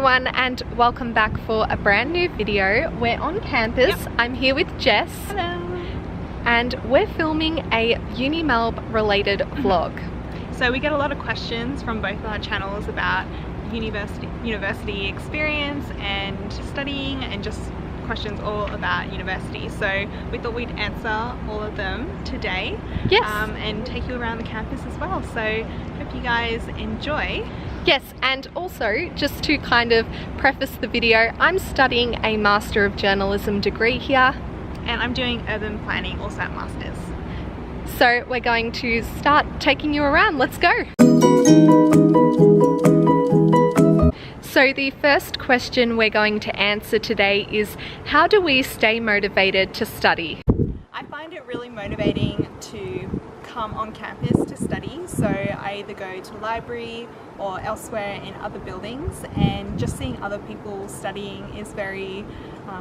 everyone, and welcome back for a brand new video. We're on campus. Yep. I'm here with Jess. Hello. And we're filming a UNIMELB-related vlog. So we get a lot of questions from both our channels about university experience and studying, and just questions all about university. So we thought we'd answer all of them today. Yes. And take you around the campus as well. So hope you guys enjoy. Yes, and also just to kind of preface the video, I'm studying a Master of Journalism degree here. And I'm doing Urban Planning, also at Masters. So we're going to start taking you around. Let's go. So the first question we're going to answer today is, how do we stay motivated to study? I find it really motivating to come on campus to study. So I either go to library or elsewhere in other buildings, and just seeing other people studying is very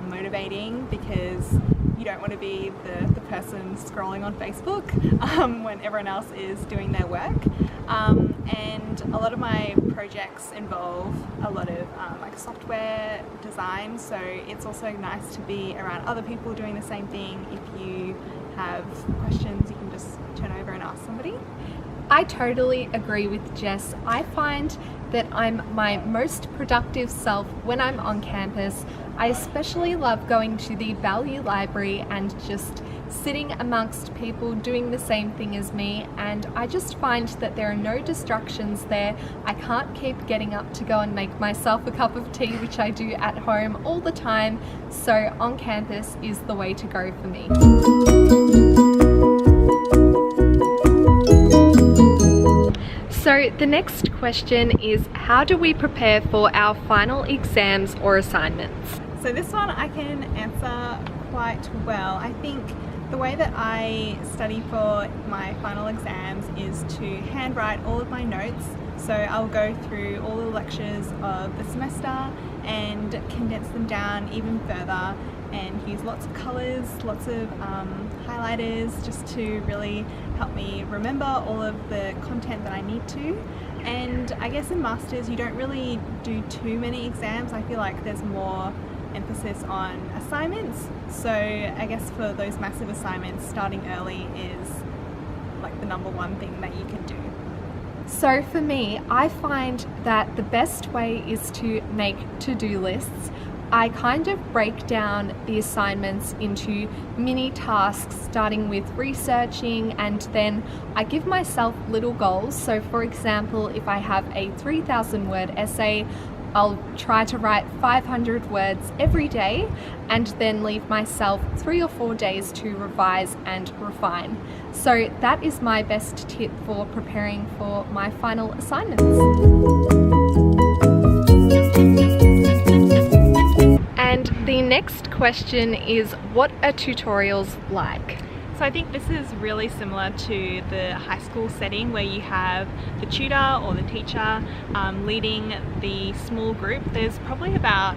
motivating, because you don't want to be the person scrolling on Facebook when everyone else is doing their work. And a lot of my projects involve a lot of like software design, so it's also nice to be around other people doing the same thing. If you have questions, you can just turn over and ask somebody. I totally agree with Jess. I find that I'm my most productive self when I'm on campus. I especially love going to the Value Library and just sitting amongst people doing the same thing as me, and I just find that there are no distractions there. I can't keep getting up to go and make myself a cup of tea, which I do at home all the time, so on campus is the way to go for me. So the next question is, how do we prepare for our final exams or assignments? So this one I can answer quite well. I think the way that I study for my final exams is to handwrite all of my notes. So I'll go through all the lectures of the semester and condense them down even further, and use lots of colours, lots of highlighters, just to really help me remember all of the content that I need to. And I guess in Masters you don't really do too many exams. I feel like there's more emphasis on assignments, so I guess for those massive assignments, starting early is like the #1 thing that you can do. So for me, I find that the best way is to make to-do lists. I kind of break down the assignments into mini tasks, starting with researching, and then I give myself little goals. So for example, if I have a 3,000 word essay, I'll try to write 500 words every day, and then leave myself 3 or 4 days to revise and refine. So that is my best tip for preparing for my final assignments. And the next question is, what are tutorials like? So I think this is really similar to the high school setting, where you have the tutor or the teacher leading the small group. There's probably about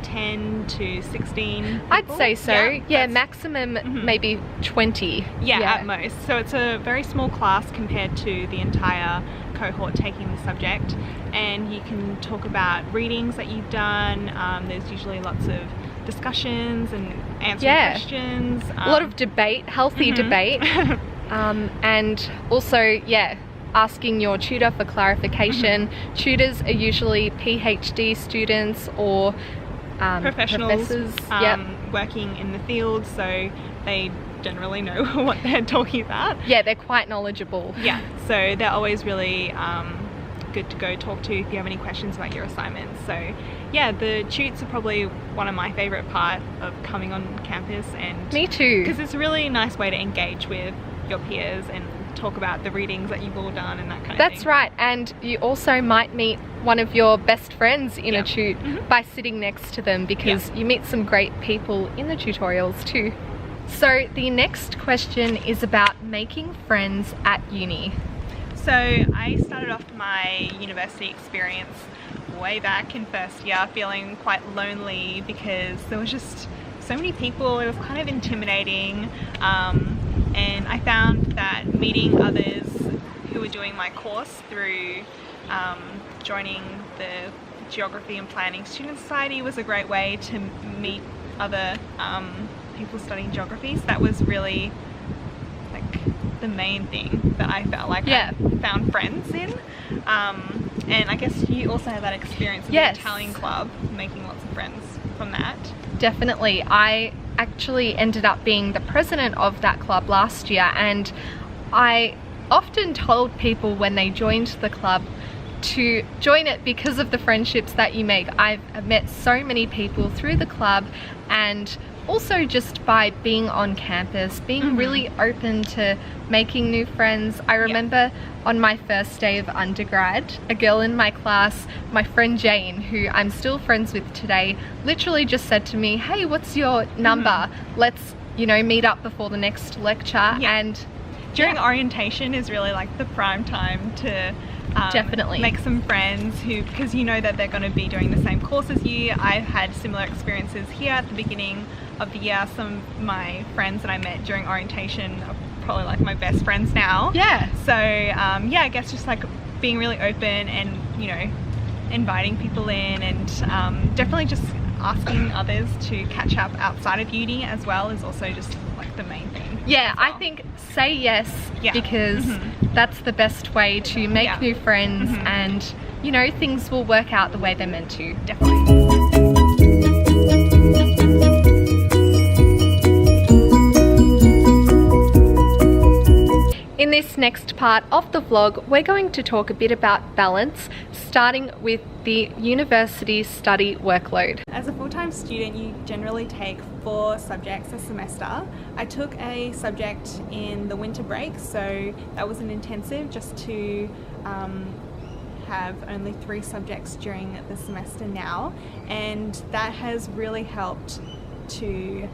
10 to 16 people. I'd say so. Yeah, maximum maybe 20. Yeah, at most. So it's a very small class compared to the entire cohort taking the subject, and you can talk about readings that you've done. There's usually lots of discussions and answering questions. A lot of debate, healthy debate. And also, asking your tutor for clarification. Tutors are usually PhD students or professionals, professors working in the field, so they generally know what they're talking about. Yeah, they're quite knowledgeable. Yeah, so they're always really good to go talk to if you have any questions about your assignments. So yeah, the tutes are probably one of my favourite part of coming on campus. And me too, because it's a really nice way to engage with your peers and talk about the readings that you've all done and that kind of thing. That's right, and you also might meet one of your best friends in a tute by sitting next to them, because you meet some great people in the tutorials too. So the next question is about making friends at uni. So I started off my university experience way back in first year feeling quite lonely, because there was just so many people. It was kind of intimidating, and I found that meeting others who were doing my course through joining the geography and planning. Student society was a great way to meet other people studying geography, so that was really like the main thing that I felt like I found friends in. And I guess you also had that experience of the Italian club, making lots of friends from that. Definitely. I actually ended up being the president of that club last year, and I often told people when they joined the club to join it because of the friendships that you make. I've met so many people through the club, and also just by being on campus, being really open to making new friends. I remember on my first day of undergrad, a girl in my class, my friend Jane, who I'm still friends with today, literally just said to me, hey, what's your number? Let's, you know, meet up before the next lecture. And during orientation is really like the prime time to definitely make some friends who, because you know that they're going to be doing the same course as you. I've had similar experiences here at the beginning of the year. Some of my friends that I met during orientation are probably like my best friends now. So yeah, I guess just like being really open and, you know, inviting people in, and definitely just asking others to catch up outside of uni as well is also just like the main thing. I think say yes, because that's the best way to make new friends, and you know, things will work out the way they're meant to. Definitely. In this next part of the vlog, we're going to talk a bit about balance, starting with the university study workload. As a full-time student, you generally take 4 subjects a semester. I took a subject in the winter break, so that was an intensive just to have only 3 subjects during the semester now, and that has really helped to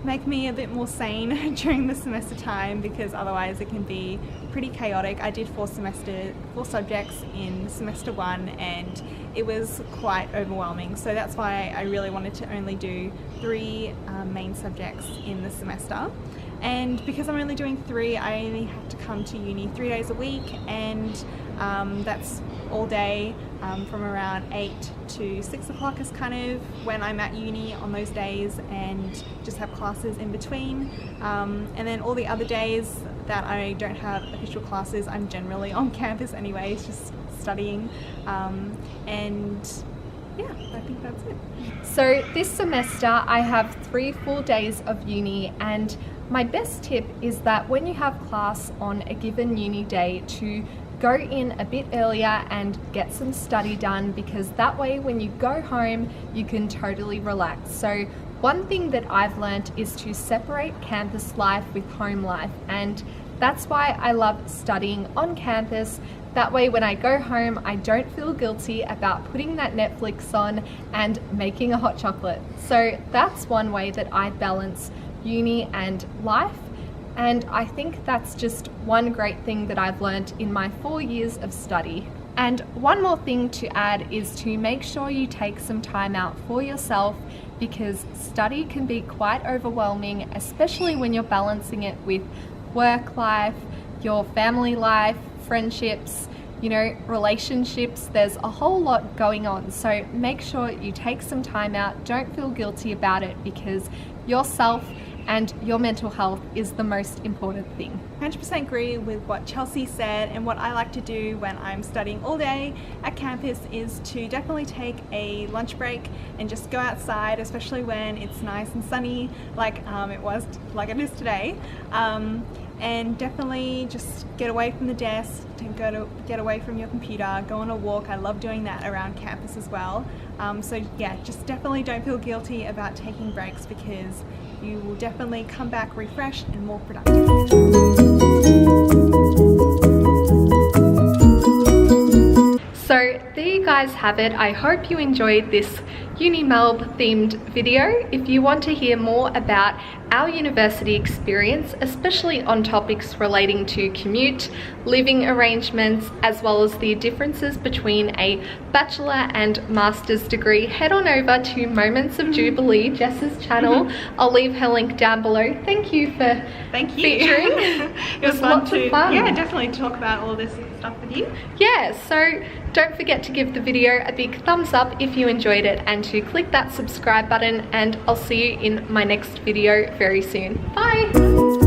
make me a bit more sane during the semester time, because otherwise it can be pretty chaotic. I did 4 subjects in semester 1, and it was quite overwhelming, so that's why I really wanted to only do 3 main subjects in the semester. And because I'm only doing 3, I only have to come to uni 3 days a week, and that's all day from around 8 to 6 o'clock is kind of when I'm at uni on those days, and just have classes in between. And then all the other days that I don't have official classes, I'm generally on campus anyways, just studying. And yeah, I think that's it. So this semester I have 3 full days of uni, and my best tip is that when you have class on a given uni day, to go in a bit earlier and get some study done, because that way when you go home you can totally relax. So one thing that I've learnt is to separate campus life with home life, and that's why I love studying on campus. That way when I go home I don't feel guilty about putting that Netflix on and making a hot chocolate. So that's one way that I balance uni and life, and I think that's just one great thing that I've learned in my 4 years of study. And one more thing to add is to make sure you take some time out for yourself, because study can be quite overwhelming, especially when you're balancing it with work life, your family life, friendships, you know, relationships. There's a whole lot going on, so make sure you take some time out. Don't feel guilty about it, because yourself and your mental health is the most important thing. 100% agree with what Chelsea said, and what I like to do when I'm studying all day at campus is to definitely take a lunch break and just go outside, especially when it's nice and sunny like it is today, and definitely just get away from the desk, get away from your computer, go on a walk. I love doing that around campus as well. So yeah, just definitely don't feel guilty about taking breaks, because you will definitely come back refreshed and more productive. So there you guys have it. I hope you enjoyed this UNIMELB themed video. If you want to hear more about our university experience, especially on topics relating to commute, living arrangements, as well as the differences between a bachelor and master's degree, head on over to Moments of Jubilee, Jess's channel. I'll leave her link down below. Thank you for featuring. It was lots of fun. Yeah, definitely talk about all this stuff with you. Yeah, so don't forget to give the video a big thumbs up if you enjoyed it, and to click that subscribe button, and I'll see you in my next video very soon. Bye!